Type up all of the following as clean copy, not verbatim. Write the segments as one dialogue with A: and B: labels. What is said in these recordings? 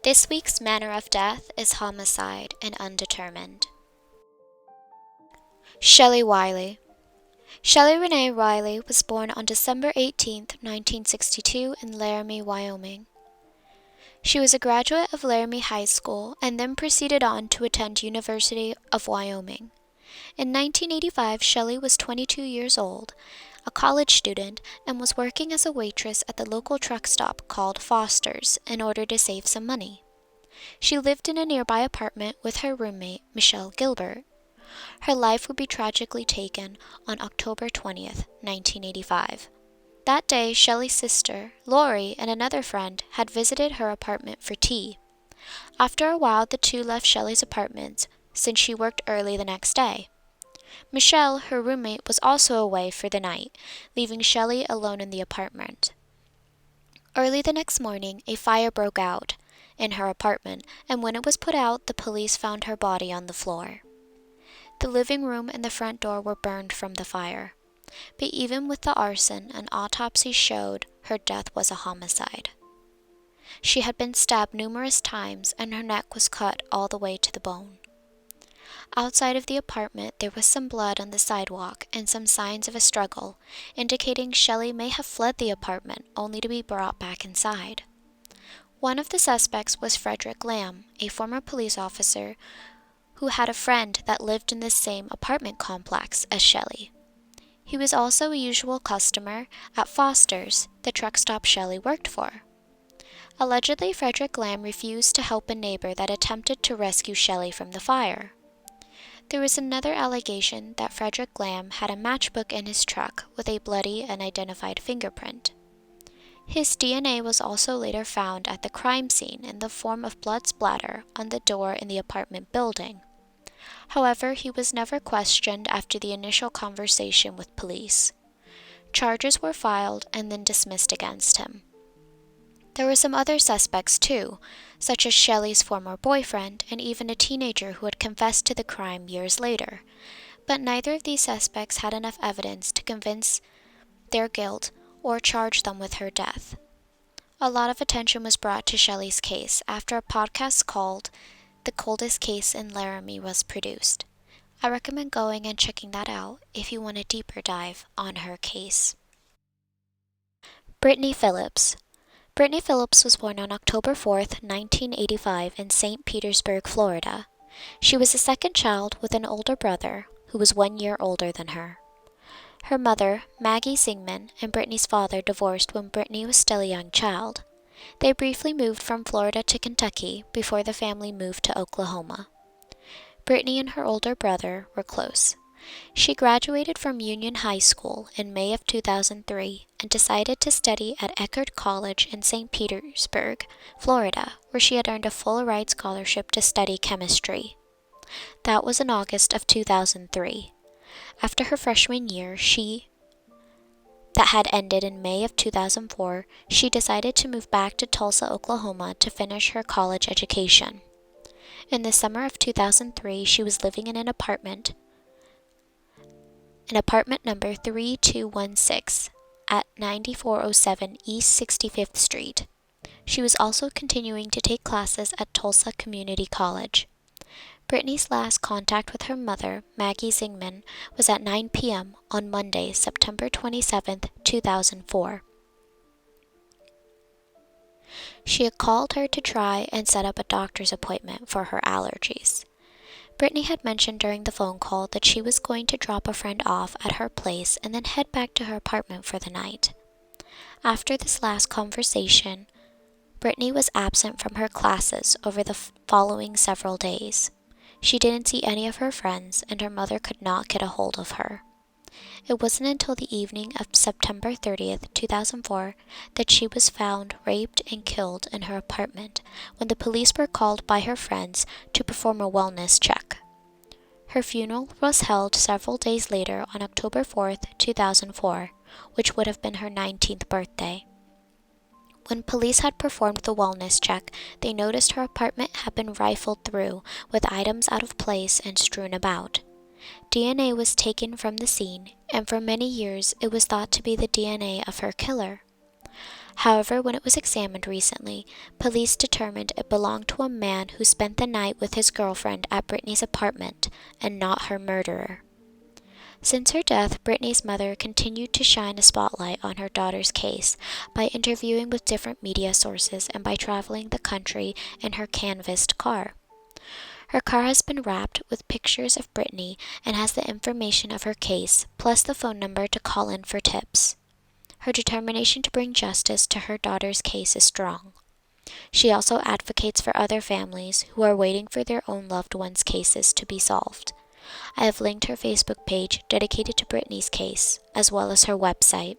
A: This week's manner of death is homicide and undetermined. Shelli Wiley. Shelly Renee Wiley was born on December 18, 1962 in Laramie, Wyoming. She was a graduate of Laramie High School and then proceeded on to attend University of Wyoming. In 1985, Shelly was 22 years old, a college student, and was working as a waitress at the local truck stop called Foster's in order to save some money. She lived in a nearby apartment with her roommate, Michele Gilbert. Her life would be tragically taken on October 20th, 1985. That day, Shelly's sister, Lori, and another friend had visited her apartment for tea. After a while, the two left Shelly's apartment since she worked early the next day. Michele, her roommate, was also away for the night, leaving Shelly alone in the apartment. Early the next morning, a fire broke out in her apartment, and when it was put out, the police found her body on the floor. The living room and the front door were burned from the fire. But even with the arson, an autopsy showed her death was a homicide. She had been stabbed numerous times, and her neck was cut all the way to the bone. Outside of the apartment, there was some blood on the sidewalk and some signs of a struggle, indicating Shelly may have fled the apartment only to be brought back inside. One of the suspects was Frederick Lamb, a former police officer who had a friend that lived in the same apartment complex as Shelly. He was also a usual customer at Foster's, the truck stop Shelly worked for. Allegedly, Frederick Lamb refused to help a neighbor that attempted to rescue Shelly from the fire. There was another allegation that Frederick Lamb had a matchbook in his truck with a bloody and identified fingerprint. His DNA was also later found at the crime scene in the form of blood splatter on the door in the apartment building. However, he was never questioned after the initial conversation with police. Charges were filed and then dismissed against him. There were some other suspects too, such as Shelly's former boyfriend and even a teenager who had confessed to the crime years later, but neither of these suspects had enough evidence to convince their guilt or charge them with her death. A lot of attention was brought to Shelly's case after a podcast called The Coldest Case in Laramie was produced. I recommend going and checking that out if you want a deeper dive on her case. Brittany Phillips. Britney Phillips was born on October 4th, 1985 in St. Petersburg, Florida. She was the second child with an older brother who was 1 year older than her. Her mother, Maggie Zingman, and Britney's father divorced when Britney was still a young child. They briefly moved from Florida to Kentucky before the family moved to Oklahoma. Britney and her older brother were close. She graduated from Union High School in May of 2003 and decided to study at Eckerd College in St. Petersburg, Florida, where she had earned a full-ride scholarship to study chemistry. That was in August of 2003. After her freshman year, that had ended in May of 2004, she decided to move back to Tulsa, Oklahoma to finish her college education. In the summer of 2003, she was living in an apartment number 3216 at 9407 East 65th Street. She was also continuing to take classes at Tulsa Community College. Britney's last contact with her mother, Maggie Zingman, was at 9 p.m. on Monday, September 27, 2004. She had called her to try and set up a doctor's appointment for her allergies. Britney had mentioned during the phone call that she was going to drop a friend off at her place and then head back to her apartment for the night. After this last conversation, Britney was absent from her classes over the following several days. She didn't see any of her friends, and her mother could not get a hold of her. It wasn't until the evening of September 30th, 2004, that she was found raped and killed in her apartment when the police were called by her friends to perform a wellness check. Her funeral was held several days later on October 4th, 2004, which would have been her 19th birthday. When police had performed the wellness check, they noticed her apartment had been rifled through with items out of place and strewn about. DNA was taken from the scene, and for many years it was thought to be the DNA of her killer. However, when it was examined recently, police determined it belonged to a man who spent the night with his girlfriend at Britney's apartment and not her murderer. Since her death, Britney's mother continued to shine a spotlight on her daughter's case by interviewing with different media sources and by traveling the country in her canvassed car. Her car has been wrapped with pictures of Britney and has the information of her case, plus the phone number to call in for tips. Her determination to bring justice to her daughter's case is strong. She also advocates for other families who are waiting for their own loved ones' cases to be solved. I have linked her Facebook page dedicated to Britney's case, as well as her website.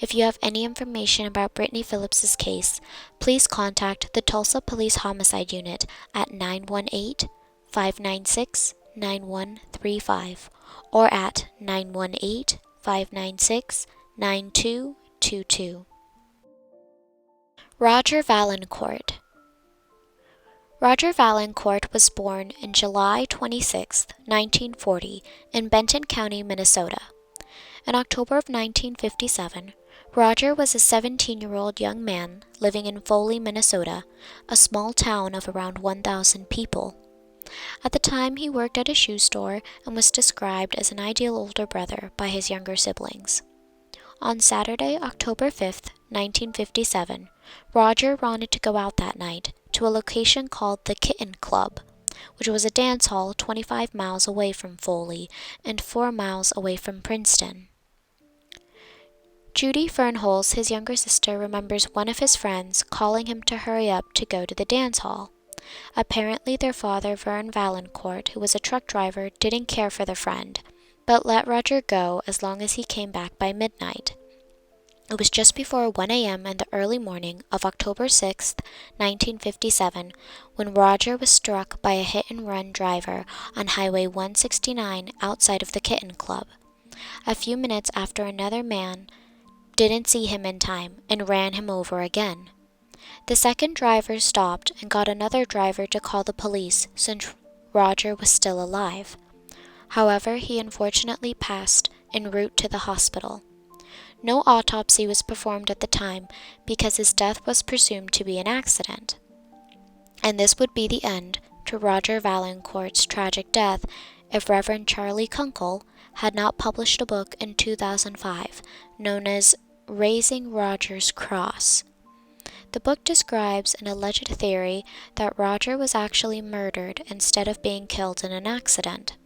A: If you have any information about Britney Phillips' case, please contact the Tulsa Police Homicide Unit at 918-596-9135 or at 918-596-9222. Roger Vaillancourt. Roger Vaillancourt was born in July 26, 1940, in Benton County, Minnesota. In October of 1957, Roger was a 17-year-old young man living in Foley, Minnesota, a small town of around 1,000 people. At the time, he worked at a shoe store and was described as an ideal older brother by his younger siblings. On Saturday, October 5, 1957, Roger wanted to go out that night to a location called the Kitten Club, which was a dance hall 25 miles away from Foley and 4 miles away from Princeton. Judy Fernholz, his younger sister, remembers one of his friends calling him to hurry up to go to the dance hall. Apparently their father, Vern Vaillancourt, who was a truck driver, didn't care for the friend, but let Roger go as long as he came back by midnight. It was just before 1 a.m. in the early morning of October 6, 1957, when Roger was struck by a hit-and-run driver on Highway 169 outside of the Kitten Club. A few minutes after, another man didn't see him in time and ran him over again. The second driver stopped and got another driver to call the police since Roger was still alive. However, he unfortunately passed en route to the hospital. No autopsy was performed at the time because his death was presumed to be an accident. And this would be the end to Roger Vaillancourt's tragic death if Reverend Charlie Kunkel had not published a book in 2005 known as Raising Roger's Cross. The book describes an alleged theory that Roger was actually murdered instead of being killed in an accident.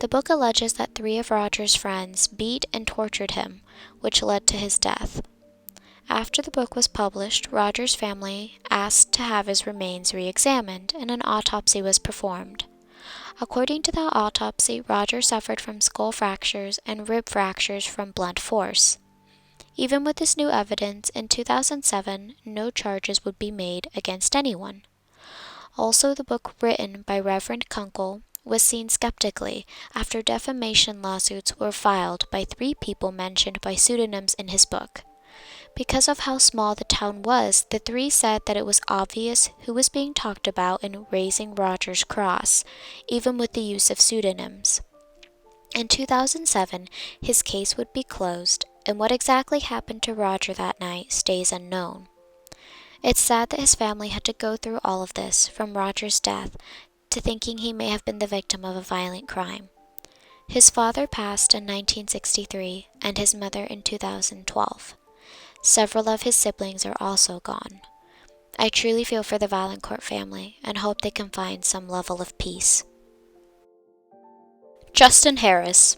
A: The book alleges that 3 of Roger's friends beat and tortured him, which led to his death. After the book was published, Roger's family asked to have his remains re-examined, and an autopsy was performed. According to the autopsy, Roger suffered from skull fractures and rib fractures from blunt force. Even with this new evidence, in 2007, no charges would be made against anyone. Also, the book written by Reverend Kunkel was seen skeptically after defamation lawsuits were filed by 3 people mentioned by pseudonyms in his book. Because of how small the town was, the 3 said that it was obvious who was being talked about in Raising Roger's Cross, even with the use of pseudonyms. In 2007, his case would be closed, and what exactly happened to Roger that night stays unknown. It's sad that his family had to go through all of this, from Roger's death to thinking he may have been the victim of a violent crime. His father passed in 1963 and his mother in 2012. Several of his siblings are also gone. I truly feel for the Vaillancourt family and hope they can find some level of peace. Justin Harris.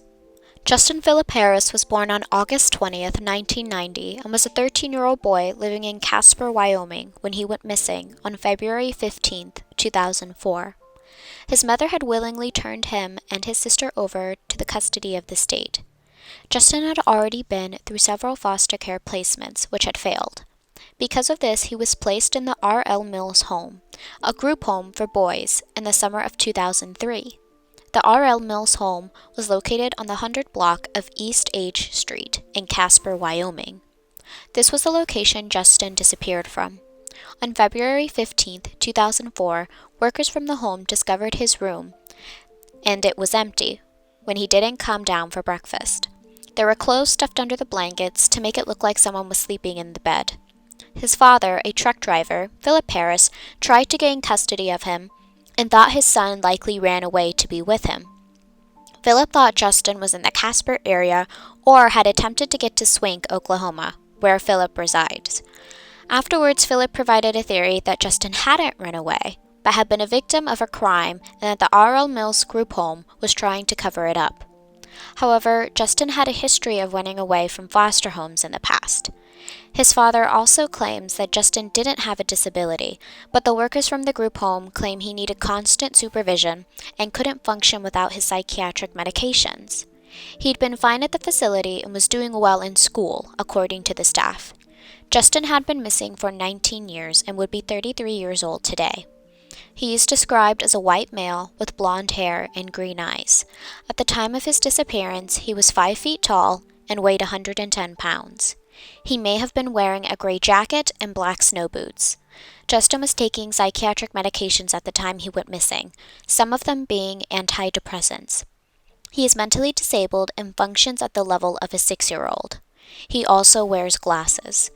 A: Justin Philip Harris was born on August 20th, 1990, and was a 13-year-old boy living in Casper, Wyoming, when he went missing on February 15th, 2004. His mother had willingly turned him and his sister over to the custody of the state. Justin had already been through several foster care placements, which had failed. Because of this, he was placed in the R.L. Mills home, a group home for boys, in the summer of 2003. The R.L. Mills home was located on the 100 block of East H Street in Casper, Wyoming. This was the location Justin disappeared from. On February 15, 2004, workers from the home discovered his room, and it was empty, when he didn't come down for breakfast. There were clothes stuffed under the blankets to make it look like someone was sleeping in the bed. His father, a truck driver, Philip Harris, tried to gain custody of him and thought his son likely ran away to be with him. Philip thought Justin was in the Casper area or had attempted to get to Swink, Oklahoma, where Philip resides. Afterwards, Philip provided a theory that Justin hadn't run away, but had been a victim of a crime and that the R.L. Mills group home was trying to cover it up. However, Justin had a history of running away from foster homes in the past. His father also claims that Justin didn't have a disability, but the workers from the group home claim he needed constant supervision and couldn't function without his psychiatric medications. He'd been fine at the facility and was doing well in school, according to the staff. Justin had been missing for 19 years and would be 33 years old today. He is described as a white male with blonde hair and green eyes. At the time of his disappearance, he was 5 feet tall and weighed 110 pounds. He may have been wearing a gray jacket and black snow boots. Justin was taking psychiatric medications at the time he went missing, some of them being antidepressants. He is mentally disabled and functions at the level of a 6-year-old. He also wears glasses.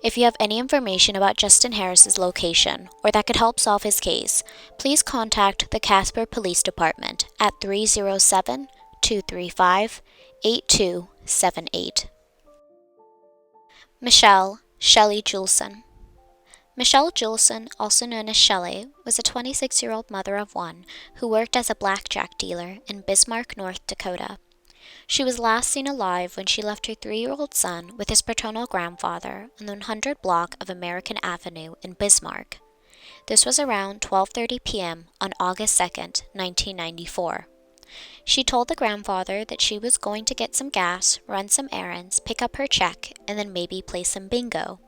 A: If you have any information about Justin Harris's location or that could help solve his case, please contact the Casper Police Department at 307-235-8278. Michele, Shelli Julson. Michele Julson, also known as Shelli, was a 26-year-old mother of one who worked as a blackjack dealer in Bismarck, North Dakota. She was last seen alive when she left her 3-year-old son with his paternal grandfather on the 100 block of American Avenue in Bismarck. This was around 12:30 p.m. on August 2nd, 1994. She told the grandfather that she was going to get some gas, run some errands, pick up her check, and then maybe play some bingo.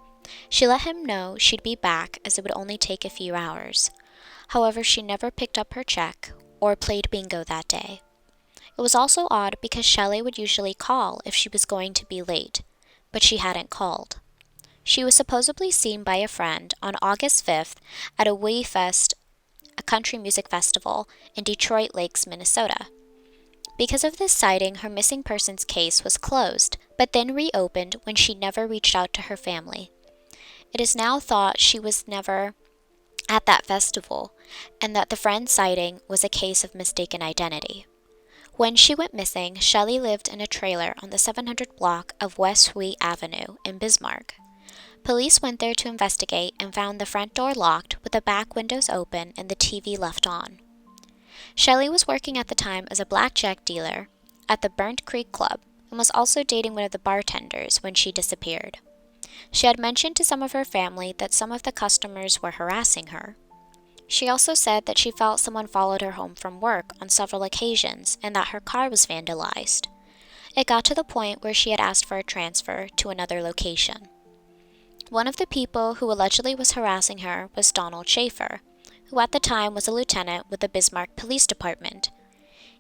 A: She let him know she'd be back as it would only take a few hours. However, she never picked up her check or played bingo that day. It was also odd because Shelly would usually call if she was going to be late, but she hadn't called. She was supposedly seen by a friend on August 5th at a Wee Fest, a country music festival in Detroit Lakes, Minnesota. Because of this sighting, her missing persons case was closed, but then reopened when she never reached out to her family. It is now thought she was never at that festival, and that the friend's sighting was a case of mistaken identity. When she went missing, Shelly lived in a trailer on the 700 block of West Wheat Avenue in Bismarck. Police went there to investigate and found the front door locked with the back windows open and the TV left on. Shelly was working at the time as a blackjack dealer at the Burnt Creek Club and was also dating one of the bartenders when she disappeared. She had mentioned to some of her family that some of the customers were harassing her. She also said that she felt someone followed her home from work on several occasions and that her car was vandalized. It got to the point where she had asked for a transfer to another location. One of the people who allegedly was harassing her was Donald Schaefer, who at the time was a lieutenant with the Bismarck Police Department.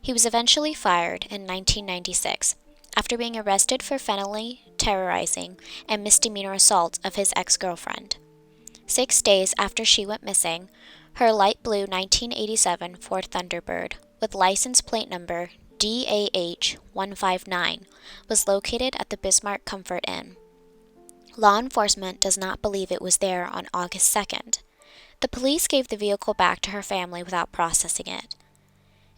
A: He was eventually fired in 1996 after being arrested for felony terrorizing and misdemeanor assault of his ex-girlfriend. 6 days after she went missing, her light blue 1987 Ford Thunderbird with license plate number DAH-159 was located at the Bismarck Comfort Inn. Law enforcement does not believe it was there on August 2nd. The police gave the vehicle back to her family without processing it.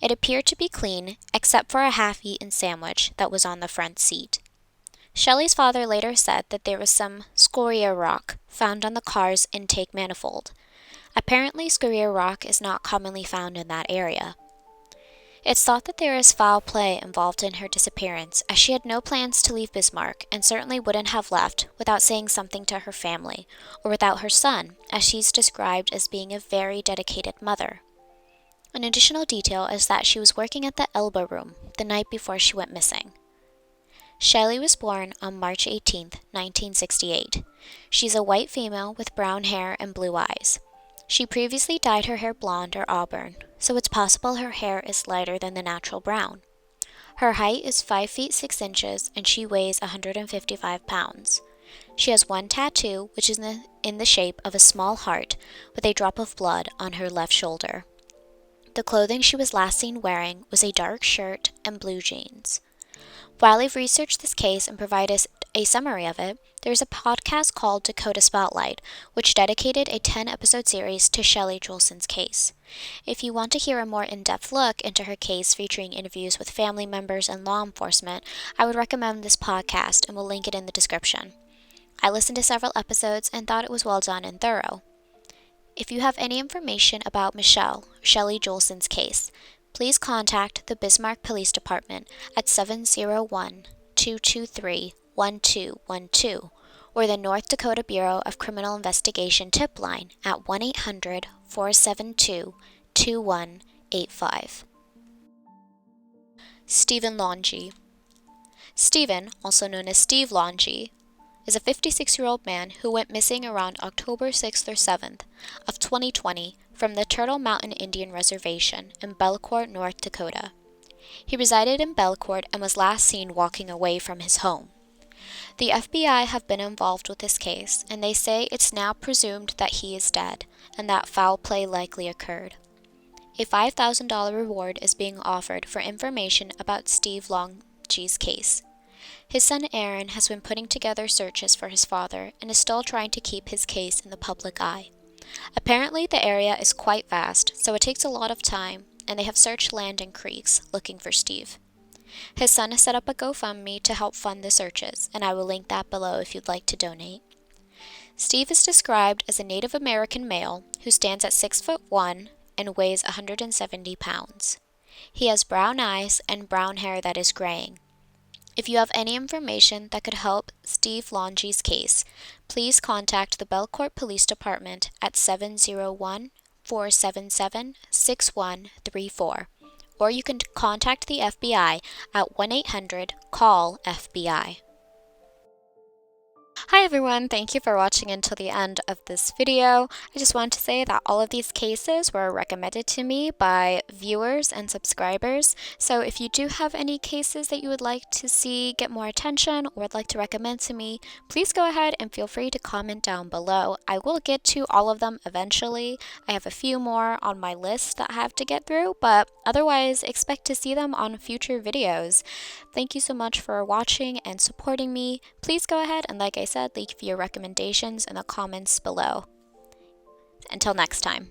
A: It appeared to be clean, except for a half-eaten sandwich that was on the front seat. Shelly's father later said that there was some scoria rock found on the car's intake manifold. Apparently, scoria rock is not commonly found in that area. It's thought that there is foul play involved in her disappearance, as she had no plans to leave Bismarck and certainly wouldn't have left without saying something to her family, or without her son, as she's described as being a very dedicated mother. An additional detail is that she was working at the Elbow Room the night before she went missing. Shelly was born on March 18, 1968. She's a white female with brown hair and blue eyes. She previously dyed her hair blonde or auburn, so it's possible her hair is lighter than the natural brown. Her height is 5 feet 6 inches and she weighs 155 pounds. She has one tattoo, which is in the shape of a small heart with a drop of blood on her left shoulder. The clothing she was last seen wearing was a dark shirt and blue jeans. While I've researched this case and provided a summary of it, there's a podcast called Dakota Spotlight, which dedicated a 10-episode series to Shelli Julson's case. If you want to hear a more in-depth look into her case featuring interviews with family members and law enforcement, I would recommend this podcast and will link it in the description. I listened to several episodes and thought it was well done and thorough. If you have any information about Michele, Shelli Julson's case, please contact the Bismarck Police Department at 701-223-1212 or the North Dakota Bureau of Criminal Investigation tip line at 1-800-472-2185. Steven Langi. Steven, also known as Steve Langi, is a 56-year-old man who went missing around October 6th or 7th of 2020 from the Turtle Mountain Indian Reservation in Vaillancourt, North Dakota. He resided in Vaillancourt and was last seen walking away from his home. The FBI have been involved with this case, and they say it's now presumed that he is dead and that foul play likely occurred. A $5,000 reward is being offered for information about Steve Langi's case. His son Aaron has been putting together searches for his father and is still trying to keep his case in the public eye. Apparently the area is quite vast, so it takes a lot of time, and they have searched land and creeks looking for Steve. His son has set up a GoFundMe to help fund the searches, and I will link that below if you'd like to donate. Steve is described as a Native American male who stands at 6'1" and weighs 170 pounds. He has brown eyes and brown hair that is graying. If you have any information that could help Steve Langi's case, please contact the Vaillancourt Police Department at 701-477-6134, or you can contact the FBI at 1-800-CALL-FBI. Hi everyone, thank you for watching until the end of this video. I just want to say that all of these cases were recommended to me by viewers and subscribers, so if you do have any cases that you would like to see get more attention or would like to recommend to me, please go ahead and feel free to comment down below. I will get to all of them eventually. I have a few more on my list that I have to get through, but otherwise expect to see them on future videos. Thank you so much for watching and supporting me. Please go ahead and, like I said, leave your recommendations in the comments below. Until next time.